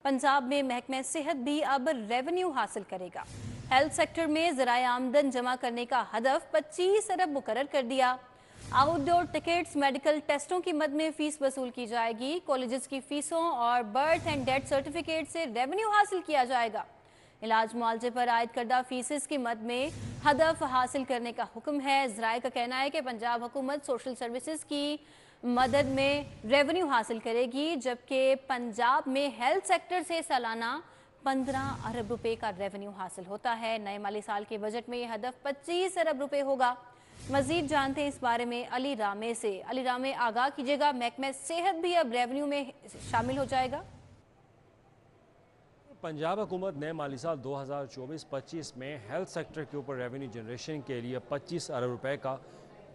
पंजाब में महकमे सेहत भी अब रेवेन्यू हासिल करेगा। हेल्थ सेक्टर में ज़राए आमदन जमा करने का हदफ 25 अरब मुकर्रर कर दिया। आउटडोर टिकट्स, मेडिकल टेस्टों की मद में फीस वसूल की जाएगी। कॉलेजेस की फीसों और बर्थ एंड डेथ सर्टिफिकेट से रेवेन्यू हासिल किया जाएगा। इलाज मुआवजे पर आयद करदा फीसेस की मद में हदफ हासिल करने का हुक्म है। ज़राए का कहना है कि पंजाब हुकूमत सोशल सर्विसेज की मदद में रेवेन्यू हासिल करेगी, जबकि पंजाब में हेल्थ सेक्टर से सालाना 15 अरब रुपए का रेवेन्यू हासिल होता है। नए माली साल के बजट में यह हदफ 25 अरब रुपए होगा। मजीद जानते हैं इस बारे में अली रामे से। अली रामे, आगाह कीजिएगा, महकमे सेहत भी अब रेवेन्यू में शामिल हो जाएगा? पंजाब हुकूमत नए माली साल 2024-25 में हेल्थ सेक्टर के ऊपर रेवेन्यू जनरेशन के लिए 25 अरब रुपए का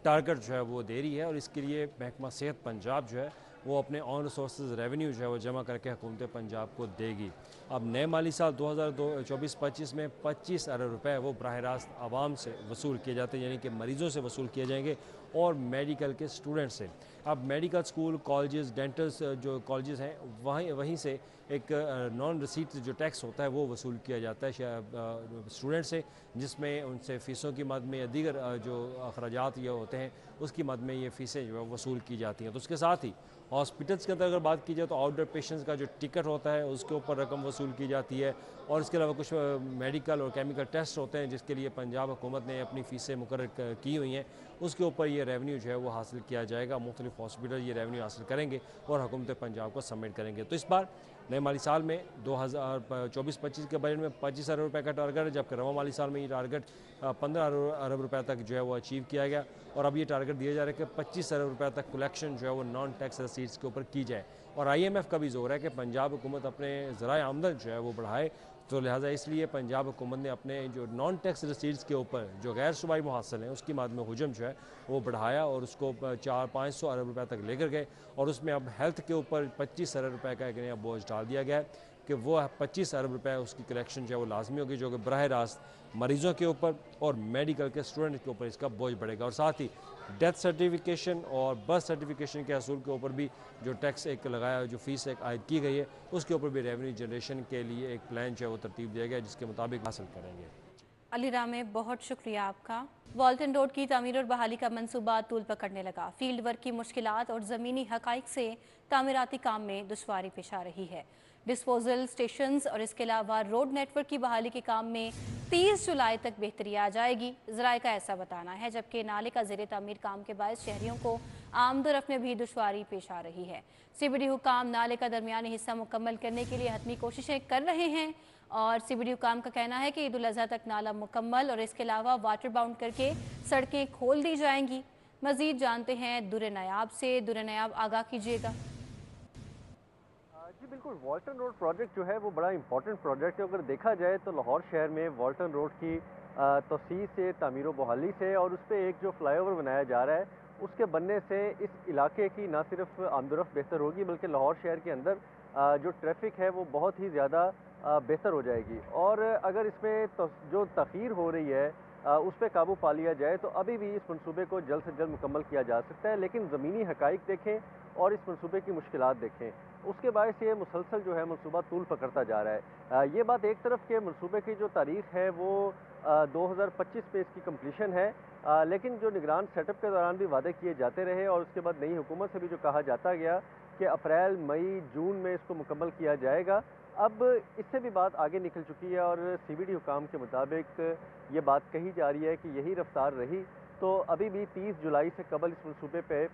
टारगेट जो है वो दे रही है, और इसके लिए महकमा सेहत पंजाब जो है वो अपने ऑन रिसोर्स रेवेन्यू जो है वो जमा करके हुकूमत पंजाब को देगी। अब नए माली साल 2024-25 में 25 अरब रुपए वो बराह रास्त आवाम से वसूल किए जाते हैं, यानी कि मरीज़ों से वसूल किए जाएंगे और मेडिकल के स्टूडेंट से। अब मेडिकल स्कूल, कॉलेजेस, डेंटल्स जो कॉलेजेस हैं वहीं से एक नॉन रिसीट जो टैक्स होता है वो वसूल किया जाता है स्टूडेंट से, जिसमें उनसे फ़ीसों की मद में या दीगर जो अखराजात ये होते हैं उसकी मद में ये फ़ीसें जो है वसूल की जाती हैं। तो उसके साथ ही हॉस्पिटल्स के अंदर अगर बात की जाए तो आउटडोर पेशेंट्स का जो टिकट होता है उसके ऊपर रकम वसूल की जाती है, और इसके अलावा कुछ मेडिकल और केमिकल टेस्ट होते हैं जिसके लिए पंजाब हुकूमत ने अपनी फ़ीसें मुकर्रर की हुई हैं, उसके ऊपर ये रेवेन्यू जो है वो हासिल किया जाएगा। मुख्तलिफ हॉस्पिटल ये रेवेन्यू हासिल करेंगे और हुकूमत पंजाब को सबमिट करेंगे। तो इस बार नए माली साल में 2024-25 के बजट में 25 अरब रुपए का टारगेट है, जबकि रवा माली साल में ये टारगेट 15 अरब रुपए तक जो है वो अचीव किया गया, और अब ये टारगेट दिया जा रहा है कि 25 अरब रुपए तक कलेक्शन जो है वो नॉन टैक्स रसीट्स के ऊपर की जाए। और IMF का भी जोर है कि पंजाब हुकूमत अपने ज़राए आमदन जो है वो बढ़ाए, तो लिहाजा इसलिए पंजाब हुकूमत ने अपने जो नॉन टैक्स रसीट्स के ऊपर जो गैर सूबाई मुहासिल हैं उसकी मद में हुजम जो है वो बढ़ाया और उसको 400-500 अरब रुपए तक लेकर गए, और उसमें अब हेल्थ के ऊपर 25 अरब रुपए का एक नया बोझ डाल दिया गया है कि वो 25 अरब रुपए उसकी कलेक्शन जो है वो लाजमी होगी, जो कि बराह रास्त मरीज़ों के ऊपर और मेडिकल के स्टूडेंट के ऊपर इसका बोझ बढ़ेगा। और साथ ही डेथ सर्टिफिकेशन और बर्थ सर्टिफिकेशन के असूल के ऊपर भी जो टैक्स एक लगाया, जो फ़ीस एक आयद की गई है, उसके ऊपर भी रेवेन्यू जनरेशन के लिए एक प्लान जो है वो तरतीब दिया गया, जिसके मुताबिक हासिल करेंगे। अली रामे, बहुत शुक्रिया आपका। वाल्टन रोड की तामीर और बहाली का मंसूबा तूल पकड़ने लगा। फील्ड वर्क की मुश्किलात और ज़मीनी हक़ाइक़ से तामीराती काम में दुश्वारी पेश आ रही है। डिस्पोजल स्टेशंस और इसके अलावा रोड नेटवर्क की बहाली के काम में 30 जुलाई तक बेहतरी आ जाएगी, ज़राए का ऐसा बताना है, जबकि नाले का ज़ेर तामीर काम के बायस शहरियों को आमदोरफ्त में भी दुश्वारी पेश आ रही है। CBD हुकाम नाले का दरमियानी हिस्सा मुकम्मल करने के लिए हतमी कोशिशें कर रहे हैं, और CBD हुकाम का कहना है कि ईद उल अज़हा तक नाला मुकम्मल और इसके अलावा वाटर बाउंड करके सड़कें खोल दी जाएंगी। मज़ीद जानते हैं दुर्र नायाब से। दुर्र नायाब, आगाह कीजिएगा। जी बिल्कुल, वाल्टन रोड प्रोजेक्ट जो है वो बड़ा इंपॉर्टेंट प्रोजेक्ट है। अगर देखा जाए तो लाहौर शहर में वाल्टन रोड की तोसी से, तामीर व बहाली से, और उस पर एक जो फ्लाईओवर बनाया जा रहा है उसके बनने से इस इलाके की ना सिर्फ आमदोरफ्त बेहतर होगी बल्कि लाहौर शहर के अंदर जो ट्रैफिक है वो बहुत ही ज़्यादा बेहतर हो जाएगी। और अगर इसमें जो तख़ीर हो रही है उस पर काबू पा लिया जाए तो अभी भी इस मनसूबे को जल्द से जल्द मुकम्मल किया जा सकता है। लेकिन ज़मीनी हक़ाइक़ देखें और इस मनसूबे की मुश्किलात देखें, उसके बायस ये मुसलसल जो है मनसूबा तूल पकड़ता जा रहा है। ये बात एक तरफ के मनसूबे की जो तारीख है वो 2025 पे इसकी कम्प्लीशन है, लेकिन जो निगरान सेटअप के दौरान भी वादे किए जाते रहे और उसके बाद नई हुकूमत से भी जो कहा जाता गया कि अप्रैल, मई, जून में इसको मुकम्मल किया जाएगा, अब इससे भी बात आगे निकल चुकी है। और CBD हुकाम के मुताबिक ये बात कही जा रही है कि यही रफ्तार रही तो अभी भी 30 जुलाई से कबल इस मनसूबे पे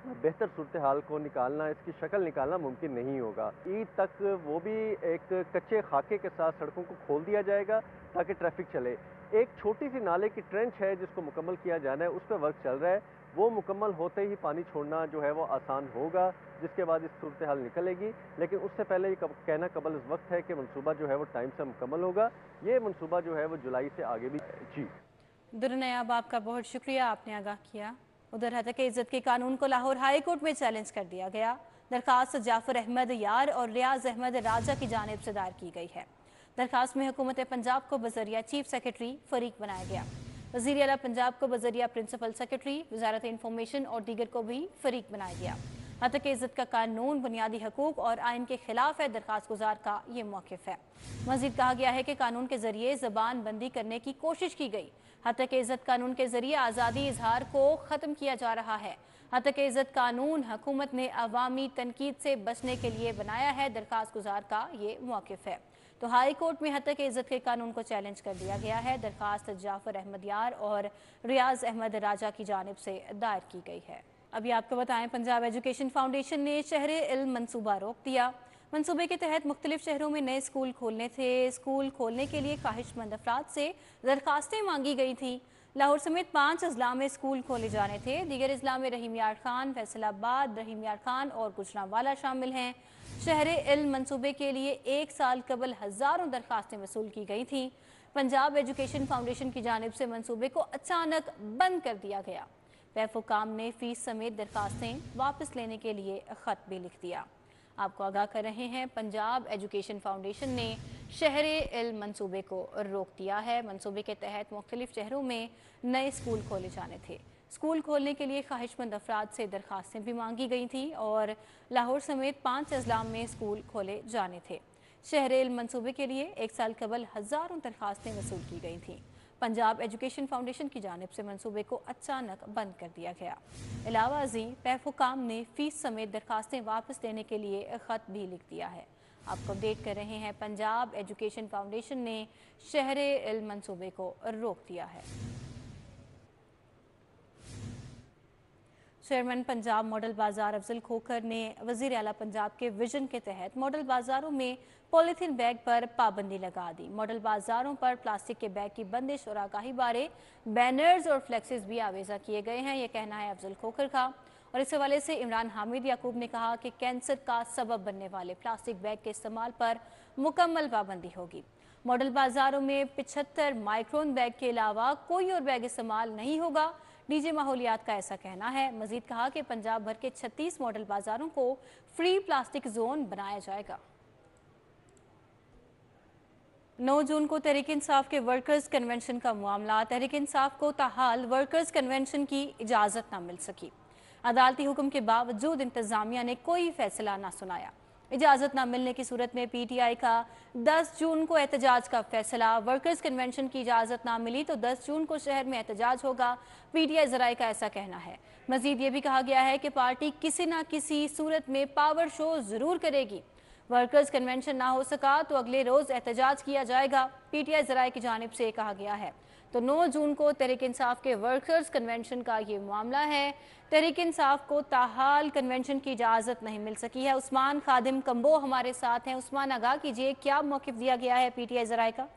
बेहतर सूरत हाल को निकालना, इसकी शक्ल निकालना मुमकिन नहीं होगा। ईद तक वो भी एक कच्चे खाके के साथ सड़कों को खोल दिया जाएगा ताकि ट्रैफिक चले। एक छोटी सी नाले की ट्रेंच है जिसको मुकम्मल किया जाना है, उस पर वर्क चल रहा है। वो मुकम्मल होते ही पानी छोड़ना जो है वो आसान होगा, जिसके बाद इस सूरत हाल निकलेगी। लेकिन उससे पहले ये कहना कबल इस वक्त है कि मनसूबा जो है वो टाइम से मुकम्मल होगा। ये मनसूबा जो है वो जुलाई से आगे भी। जी दुर्र नायाब, आपका बहुत शुक्रिया, आपने आगाह किया। उधर हतक इज्जत के कानून को लाहौर हाई कोर्ट में चैलेंज कर दिया गया। दरखास्त जाफर अहमद यार और रियाज अहमद राजा की जानिब से दायर की गई है। दरखास्त में हुकूमत पंजाब को बजरिया चीफ सेक्रेटरी फरीक बनाया गया। वज़ीर आला पंजाब को बजरिया प्रिंसिपल सेक्रेटरी, वजारत इंफॉर्मेशन और दीगर को भी फरीक बनाया गया। हतक इज्जत का कानून बुनियादी हकूक और आइन के खिलाफ है, दरखास्त गुजार का ये मौक़िफ़ है। मज़ीद कहा गया है कि कानून के ज़रिए ज़बान बंदी करने की कोशिश की गई। हतक इज्जत कानून के ज़रिए आज़ादी इजहार को ख़त्म किया जा रहा है। हतक इज्जत कानून हुकूमत ने अवामी तनकीद से बचने के लिए बनाया है, दरखास्त गुजार का ये मौक़िफ़ है। तो हाई कोर्ट में हतक इज्जत के कानून को चैलेंज कर दिया गया है। दरखास्त जाफर अहमद यार और रियाज अहमद राजा की जानिब से दायर की गई है। अभी आपको बताएं, पंजाब एजुकेशन फाउंडेशन ने शहरे इल्म मंसूबा रोक दिया। मंसूबे के तहत मुख्तलिफ शहरों में नए स्कूल खोलने थे। स्कूल खोलने के लिए ख्वाहिशमंद अफराद से दरखास्तें मांगी गई थी। लाहौर समेत 5 अजला में स्कूल खोले जाने थे। दीगर अजला में रहीम यार खान, फैसलाबाद, रहीम यार खान और गुजरांवाला शामिल हैं। शहरे इल्म मंसूबे के लिए 1 साल कबल हज़ारों दरखास्तें वसूल की गई थीं। पंजाब एजुकेशन फाउंडेशन की जानिब से मंसूबे को अचानक बंद कर दिया गया। पैफोकाम ने फीस समेत दरखास्तें वापस लेने के लिए ख़त भी लिख दिया। आपको आगाह कर रहे हैं, पंजाब एजुकेशन फाउंडेशन ने शहरे इल्म मंसूबे को रोक दिया है। मंसूबे के तहत मुख्तलिफ शहरों में नए स्कूल खोले जाने थे। स्कूल खोलने के लिए ख्वाहिशमंद अफराद से दरखास्तें भी मांगी गई थीं और लाहौर समेत 5 अजला में स्कूल खोले जाने थे। शहरे इल्म मंसूबे के लिए 1 साल कबल हज़ारों दरखास्तें वसूल की गई थीं। पंजाब एजुकेशन फाउंडेशन की जानिब से मंसूबे को अचानक बंद कर दिया गया। अलावा अजी पैफोकाम ने फीस समेत दरखास्तें वापस लेने के लिए ख़त भी लिख दिया है। आपको अपडेट कर रहे हैं, पंजाब एजुकेशन फाउंडेशन ने शहरे इल्म मंसूबे को रोक दिया है। चेयरमैन पंजाब मॉडल बाजार अफजल खोखर ने वज़ीर आला पंजाब के विजन के तहत मॉडल बाजारों में पॉलीथीन बैग पर पाबंदी लगा दी। मॉडल बाजारों पर प्लास्टिक के बैग की बंदिश और आगाही बारे बैनर्स और फ्लेक्सेस भी आवेजा किए गए हैं, ये कहना है अफजल खोखर का। और इस हवाले से इमरान हामिद याकूब ने कहा कि कैंसर का सबब बनने वाले प्लास्टिक बैग के इस्तेमाल पर मुकम्मल पाबंदी होगी। मॉडल बाजारों में 75 माइक्रोन बैग के अलावा कोई और बैग इस्तेमाल नहीं होगा, डीजे माहौलियात का ऐसा कहना है। मजीद कहा कि पंजाब भर के 36 मॉडल बाजारों को फ्री प्लास्टिक जोन बनाया जाएगा। 9 जून को तहरीक इंसाफ के वर्कर्स कन्वेंशन का मामला। तहरीक इंसाफ को ताहाल वर्कर्स कन्वेंशन की इजाज़त न मिल सकी। अदालती हुक्म के बावजूद इंतजामिया ने कोई फैसला न सुनाया। इजाज़त न मिलने की सूरत में पीटीआई का 10 जून को एहतजाज का फैसला। वर्कर्स कन्वेंशन की इजाज़त ना मिली तो 10 जून को शहर में एहतजाज होगा, पीटीआई ज़राए का ऐसा कहना है। मजीद ये भी कहा गया है कि पार्टी किसी न किसी सूरत में पावर शो ज़रूर करेगी। वर्कर्स कन्वेंशन ना हो सका तो अगले रोज़ एहतजाज किया जाएगा, पीटीआई ज़राए की जानिब से कहा गया है। तो 9 जून को तहरीक इंसाफ के वर्कर्स कन्वेंशन का ये मामला है। तहरीक इंसाफ को ताहाल कन्वेंशन की इजाज़त नहीं मिल सकी है। उस्मान खादिम कंबो हमारे साथ हैं। उस्मान, आगाह कीजिए, क्या मौक़िफ़ दिया गया है पीटीआई ज़राए का?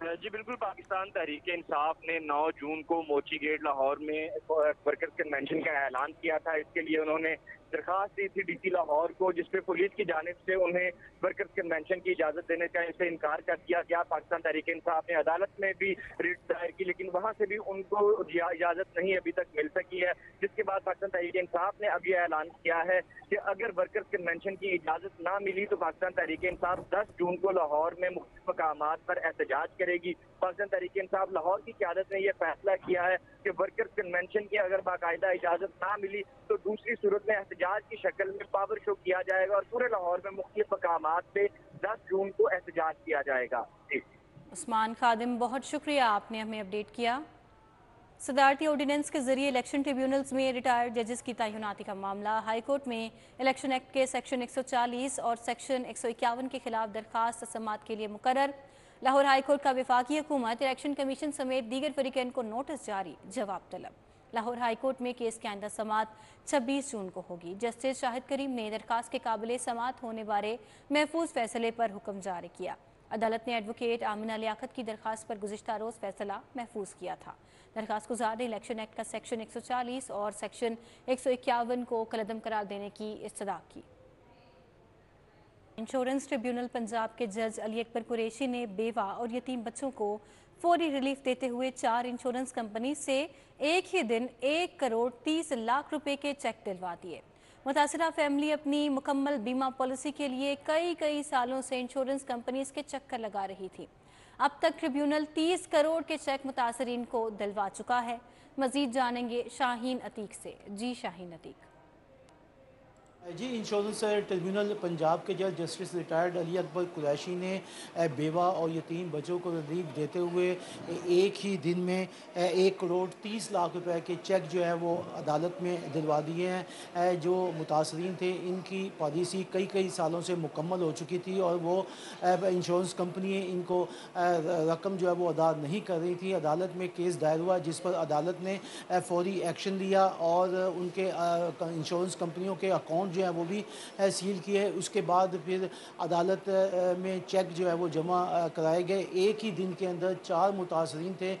जी बिल्कुल, पाकिस्तान तहरीक इंसाफ ने 9 जून को मोची गेट लाहौर में वर्कर्स कन्वेंशन का ऐलान किया था। इसके लिए उन्होंने दरखास्त दी थी डीसी लाहौर को, जिसपे पुलिस की जानिब से उन्हें वर्कर्स कन्वेंशन की इजाज़त देने का इनसे इनकार कर दिया गया। पाकिस्तान तहरीक इंसाफ ने अदालत में भी रिट दायर की, लेकिन वहाँ से भी उनको इजाज़त नहीं अभी तक मिल सकी है। जिसके बाद पाकिस्तान तहरीक इंसाफ ने अब यह ऐलान किया है कि अगर वर्कर्स कन्वेंशन की इजाज़त ना मिली तो पाकिस्तान तहरीक इंसाफ 10 जून को लाहौर में मुख्तलिफ मकामात पर एहतजाज करेगी। पाकिस्तान तहरीक इंसाफ लाहौर की क़यादत ने यह फैसला किया है कि वर्कर्स कन्वेंशन की अगर बाकायदा इजाज़त ना मिली तो दूसरी सूरत में एहतजाज की शक्ल में पावर शो किया जाएगा और पूरे लाहौर में मुख्तलिफ मकामात पे 10 जून को एहतजाज किया जाएगा। उस्मान खादिम, बहुत शुक्रिया, आपने हमें अपडेट किया। सदारती ऑर्डिनेंस के जरिए इलेक्शन ट्रिब्यूनल्स में रिटायर्ड जजेस की तैनाती का मामला। हाई कोर्ट में इलेक्शन एक्ट के सेक्शन 140 और सेक्शन 151 के खिलाफ दरखास्त समाअत के लिए मुकर्रर। लाहौर हाई कोर्ट का वफाकी हुकूमत, इलेक्शन कमीशन समेत दीगर फरीकैन को नोटिस जारी, जवाब तलब। लाहौर हाई कोर्ट में केस की आइंदा समाअत 26 जून को होगी। जस्टिस शाहिद करीम ने दरखास्त के काबिल समाअत होने बारे महफूज फैसले पर हुक्म जारी किया। अदालत ने एडवोकेट आमिना लियाकत की दरखास्त पर गुज़िश्ता रोज़ फैसला महफूज किया था। दरखास्त गुजार ने इलेक्शन एक्ट का सेक्शन 140 और सेक्शन 151 को कलअदम करार देने की इस्तदा की। इंश्योरेंस ट्रिब्यूनल पंजाब के जज अली अकबर कुरैशी ने बेवा और यतीम बच्चों को फौरी रिलीफ देते हुए 4 इंश्योरेंस कंपनी से एक ही दिन 1 करोड़ 30 लाख रुपए के चेक दिलवा दिए। मुतासरा फैमिली अपनी मुकम्मल बीमा पॉलिसी के लिए कई सालों से इंश्योरेंस कंपनीज के चक्कर लगा रही थी। अब तक ट्रिब्यूनल 30 करोड़ के चेक मुतासरीन को दिलवा चुका है। मजीद जानेंगे शाहीन अतीक से। जी शाहीन अतीक। جی انشورنس ٹریبیونل پنجاب کے جج جسٹس ریٹائرڈ علی اکبر قریشی نے بیوہ اور یتیم بچوں کو ریلیف دیتے ہوئے ایک ہی دن میں 1,30,00,000 روپے کے چیک جو ہے وہ عدالت میں دلوا دیے ہیں۔ جو متاثرین تھے ان کی پالیسی کئی سالوں سے مکمل ہو چکی تھی اور وہ انشورنس کمپنی ان کو رقم جو ہے وہ ادا نہیں کر رہی تھی۔ عدالت میں کیس دائر ہوا جس پر عدالت نے فوری ایکشن لیا اور ان کے انشورنس کمپنیوں کے اکاؤنٹ جو ہے وہ بھی سیل کیے۔ اس کے بعد پھر عدالت میں چیک جو ہے وہ جمع کرائے گئے۔ ایک ہی دن کے اندر 4 متاثرین تھے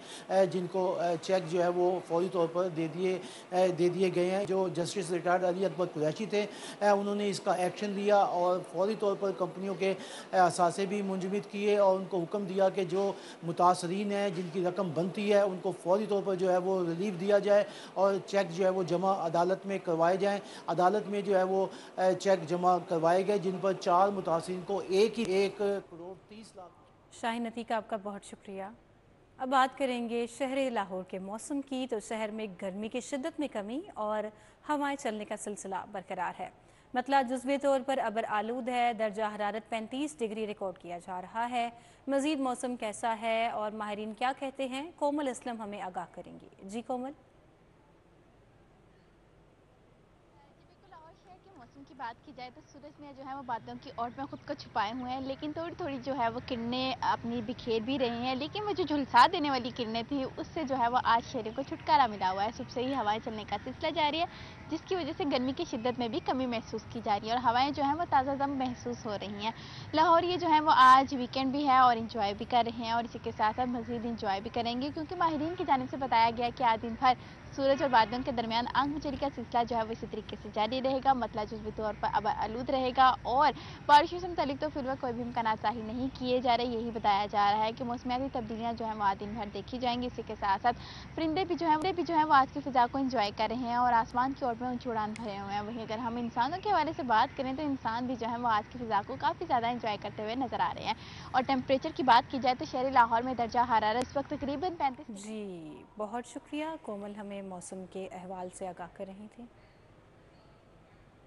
جن کو چیک جو ہے وہ فوری طور پر دے دیے گئے ہیں۔ جو جسٹس ریٹائرڈ علی اکبر قریشی تھے انہوں نے اس کا ایکشن لیا اور فوری طور پر کمپنیوں کے اثاثے بھی منجمد کیے اور ان کو حکم دیا کہ جو متاثرین ہیں جن کی رقم بنتی ہے ان کو فوری طور پر جو ہے وہ ریلیف دیا جائے اور چیک جو ہے وہ جمع عدالت میں کروائے جائیں۔ عدالت میں جو ہے وہ چیک جمع کروائے گئے جن پر 4 متاثرین کو 1,30,00,000۔ شاہین عتیقہ آپ کا بہت شکریہ۔ اب بات کریں گے شہر لاہور کے موسم کی، تو شہر میں گرمی کی شدت میں کمی اور ہوائیں چلنے کا سلسلہ برقرار ہے۔ مطلع جزوی طور پر ابر آلود ہے، درجہ حرارت 35 ڈگری ریکارڈ کیا جا رہا ہے۔ مزید موسم کیسا ہے اور ماہرین کیا کہتے ہیں، کومل اسلم ہمیں آگاہ کریں گی۔ جی کومل۔ موسم کی بات کی جائے تو سورج نے جو ہے وہ بادلوں کی اوٹ میں خود کو چھپائے ہوئے ہیں، لیکن تھوڑی جو ہے وہ کرنیں اپنی بکھیر بھی رہی ہیں، لیکن وہ جو جھلسا دینے والی کرنیں تھیں اس سے جو ہے وہ آج شہر کو چھٹکارا ملا ہوا ہے۔ صبح سے ہی ہوائیں چلنے کا سلسلہ جاری ہے جس کی وجہ سے گرمی کی شدت میں بھی کمی محسوس کی جا رہی ہے اور ہوائیں جو ہیں وہ تازہ دم محسوس ہو رہی ہیں۔ لاہور یہ جو ہے وہ آج ویکینڈ بھی ہے اور انجوائے بھی کر رہے ہیں اور اسی کے ساتھ ساتھ مزید انجوائے بھی کریں گے کیونکہ ماہرین کی جانب سے بتایا گیا کہ آج دن بھر سورج اور بادلوں کے درمیان آنکھ مچولی کا سلسلہ جو ہے وہ اسی طریقے سے جاری رہے گا۔ مطلع جزوی طور پر ابر آلود رہے گا اور بارشوں سے متعلق تو فی الوقت کوئی بھی امکانات ظاہر نہیں کیے جا رہے۔ یہی بتایا جا رہا ہے کہ موسمیاتی تبدیلیاں جو ہیں وہ آج دن بھر دیکھی جائیں گی۔ اسی کے ساتھ ساتھ پرندے بھی جو ہیں وہ آج کی فضا کو انجوائے کر رہے ہیں اور آسمان کی اوٹ میں اونچی اڑان بھرے ہوئے ہیں۔ وہیں اگر ہم انسانوں کے حوالے سے بات کریں تو انسان بھی جو ہے وہ آج کی فضا کو کافی زیادہ انجوائے کرتے ہوئے نظر آ رہے ہیں اور ٹیمپریچر کی بات کی جائے تو شہر لاہور میں درجہ حرارت اس وقت تقریباً 35۔ جی بہت شکریہ کومل، ہمیں موسم کے احوال سے آگاہ کر رہی تھی۔